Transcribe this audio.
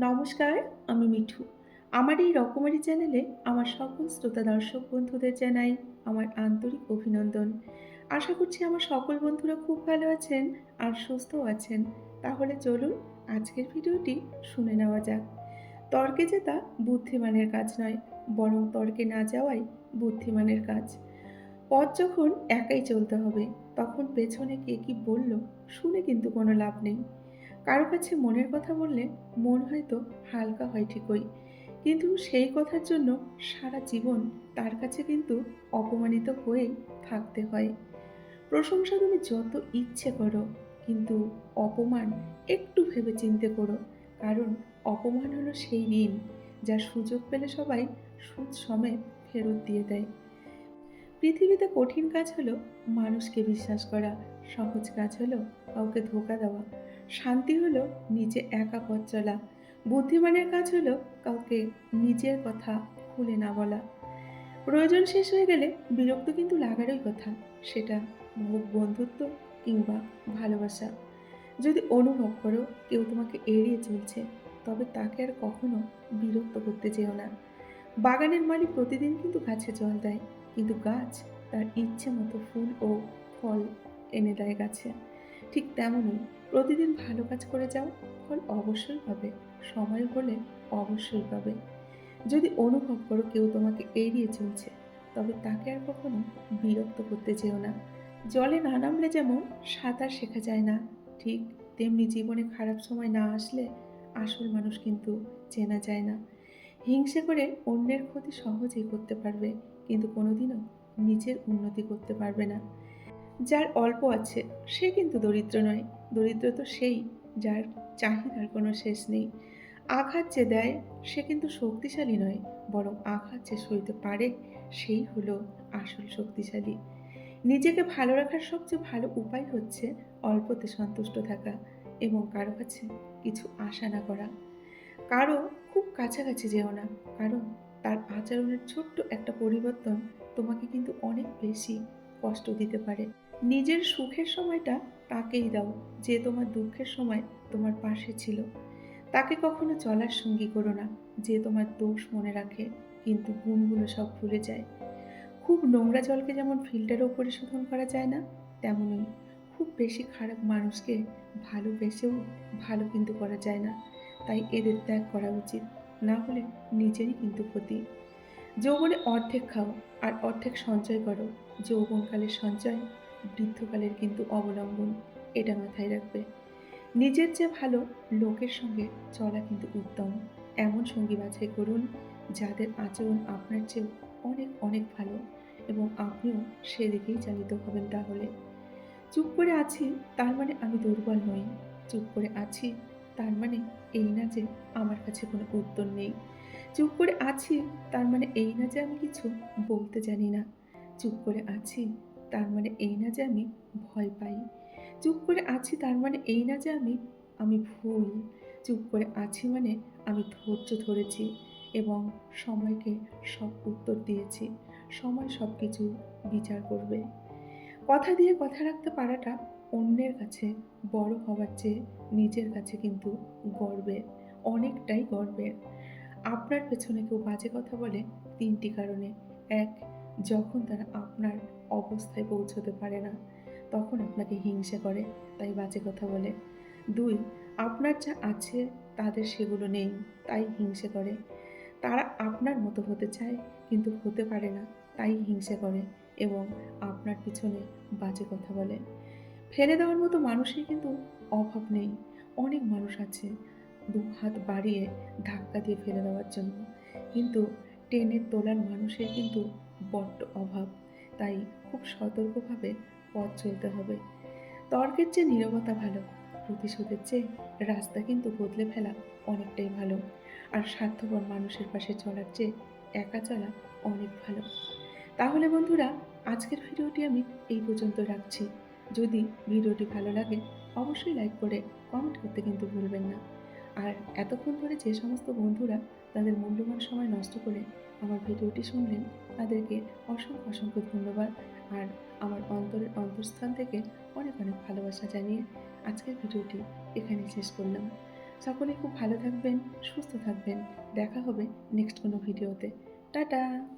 নমস্কার, আমি মিঠু। আমার এই রকমারি চ্যানেলে আমার সকল শ্রোতা দর্শক বন্ধুদের জানাই আমার আন্তরিক অভিনন্দন। আশা করছি আমার সকল বন্ধুরা খুব ভালো আছেন আর সুস্থও আছেন। তাহলে চলুন আজকের ভিডিওটি শুনে নেওয়া যাক। তর্কে জেতা বুদ্ধিমানের কাজ নয়, বরং তর্কে না যাওয়াই বুদ্ধিমানের কাজ। পথ যখন একাই চলতে হবে, তখন পেছনে কে কি বলল শুনে কিন্তু কোনো লাভ নেই। কারো কাছে মনের কথা বললে মন হয়তো হালকা হয় ঠিকই, কিন্তু সেই কথার জন্য সারা জীবন তার কাছে কিন্তু অপমানিত হয়েই থাকতে হয়। প্রশংসা তুমি যত ইচ্ছে করো, কিন্তু অপমান একটু ভেবে চিন্তে করো। কারণ অপমান হলো সেই ঋণ যার সুযোগ পেলে সবাই সুদ সমেত ফেরত দিয়ে দেয়। পৃথিবীতে কঠিন কাজ হলো মানুষকে বিশ্বাস করা, সহজ কাজ হলো কাউকে ধোঁকা দেওয়া, শান্তি হলো নিজে একা পথ চলা, বুদ্ধিমানের কাজ হলো কাউকে নিজের কথা খুলে না বলা। প্রয়োজন শেষ হয়ে গেলে বিরক্ত কিন্তু লাগারই কথা, সেটা হোক বন্ধুত্ব কিংবা ভালোবাসা। যদি অনুভব করো কেউ তোমাকে এড়িয়ে চলছে, তবে তাকে আর কখনো বিরক্ত করতে যেও না। বাগানের মালি প্রতিদিন কিন্তু গাছে জল দেয়, কিন্তু গাছ তার ইচ্ছে মতো ফুল ও ফল এনে দেয় গাছে। ঠিক তেমনই প্রতিদিন ভালো কাজ করে যাও, ফল অবশ্যই পাবে, সময় হলে অবশ্যই পাবে। যদি অনুভব করো কেউ তোমাকে এড়িয়ে চলছে, তবে তাকে আর কখনো বিরক্ত করতে যেও না। জলে না নামলে যেমন সাঁতার শেখা যায় না, ঠিক তেমনি জীবনে খারাপ সময় না আসলে আসল মানুষ কিন্তু চেনা যায় না। হিংসে করে অন্যের ক্ষতি সহজেই করতে পারবে, কিন্তু কোনোদিনও নিজের উন্নতি করতে পারবে না। যার অল্প আছে সে কিন্তু দরিদ্র নয়, দরিদ্র তো সেই যার চাহিদার কোনো শেষ নেই। আঘাত যে দেয় সে কিন্তু শক্তিশালী নয়, বরং আঘাত যে সইতে পারে সেই হলো আসল শক্তিশালী। নিজেকে ভালো রাখার সবচেয়ে ভালো উপায় হচ্ছে অল্পতে সন্তুষ্ট থাকা এবং কারো কাছে কিছু আশা না করা। কারো খুব কাছাকাছি যেও না, কারণ তার আচরণের ছোট্ট একটা পরিবর্তন তোমাকে কিন্তু অনেক বেশি কষ্ট দিতে পারে। নিজের সুখের সময়টা তাকেই দাও যে তোমার দুঃখের সময় তোমার পাশে ছিল। তাকে কখনো চলার সঙ্গী করো না যে তোমার দোষ মনে রাখে কিন্তু গুণগুলো সব ভুলে যায়। খুব নোংরা জলকে যেমন ফিল্টারেও পরিশোধন করা যায় না, তেমনই খুব বেশি খারাপ মানুষকে ভালোবেসেও ভালো কিন্তু করা যায় না। তাই এদের ত্যাগ করা উচিত, না হলে নিজেরই কিন্তু ক্ষতি। যৌবনে অর্ধেক খাও আর অর্ধেক সঞ্চয় করো। যৌবনকালের সঞ্চয় বৃদ্ধকালের কিন্তু অবলম্বন, এটা মাথায় রাখবে। নিজের চেয়ে ভালো লোকের সঙ্গে চলা কিন্তু উত্তম। এমন সঙ্গী বাছাই করুন যাদের আচরণ আপনার চেয়েও অনেক অনেক ভালো, এবং আপনিও সেদিকেই চালিত হবেন তাহলে। চুপ করে আছি তার মানে আমি দুর্বল নই। চুপ করে আছি তার মানে এই না যে আমার কাছে কোনো উত্তর নেই। চুপ করে আছি তার মানে এই না যে আমি কিছু বলতে জানি না। চুপ করে আছি তার মানে এই না যে আমি ভয় পাই। চুপ করে আছি তার মানে এই না যে আমি ভুল। চুপ করে আছি মানে আমি ধৈর্য ধরেছি এবং সময়কে সব উত্তর দিয়েছি। সময় সবকিছু বিচার করবে। কথা দিয়ে কথা রাখতে পারাটা অন্যের কাছে বড় হওয়ার চেয়ে নিজের কাছে কিন্তু গর্বের, অনেকটাই গর্বের। আপনার পেছনে কেউ বাজে কথা বলে ৩ টি কারণে। ১. যখন তারা আপনার অবস্থায় পৌঁছতে পারে না, তখন আপনাকে হিংসে করে, তাই বাজে কথা বলে। ২. আপনার যা আছে তাদের সেগুলো নেই, তাই হিংসে করে। তারা আপনার মতো হতে চায় কিন্তু হতে পারে না, তাই হিংসে করে এবং আপনার পিছনে বাজে কথা বলে। ফেলে দেওয়ার মতো মানুষের কিন্তু অভাব নেই। অনেক মানুষ আছে ২ হাত বাড়িয়ে ধাক্কা দিয়ে ফেলে দেওয়ার জন্য। কিন্তু টেনে তোলার মানুষের কিন্তু বড্ড অভাব। তাই খুব সতর্কভাবে পথ চলতে হবে। তর্কের চেয়ে নীরবতা ভালো। প্রতিশোধের চেয়ে রাস্তা কিন্তু বদলে ফেলা অনেকটাই ভালো। আর স্বার্থপর মানুষের পাশে চলার চেয়ে একা চলা অনেক ভালো। তাহলে বন্ধুরা, আজকের ভিডিওটি আমি এই পর্যন্ত রাখছি। যদি ভিডিওটি ভালো লাগে অবশ্যই লাইক করে কমেন্ট করতে কিন্তু ভুলবেন না। আর এতক্ষণ ধরে যে সমস্ত বন্ধুরা তাদের মূল্যবান সময় নষ্ট করে আমার ভিডিওটি শুনলেন, তাদেরকে অসংখ্য অসংখ্য ধন্যবাদ। আর আমার অন্তরের অন্তঃস্থান থেকে অনেক অনেক ভালোবাসা জানিয়ে আজকের ভিডিওটি এখানেই শেষ করলাম। সকলেই খুব ভালো থাকবেন, সুস্থ থাকবেন। দেখা হবে নেক্সট কোনো ভিডিওতে। টাটা।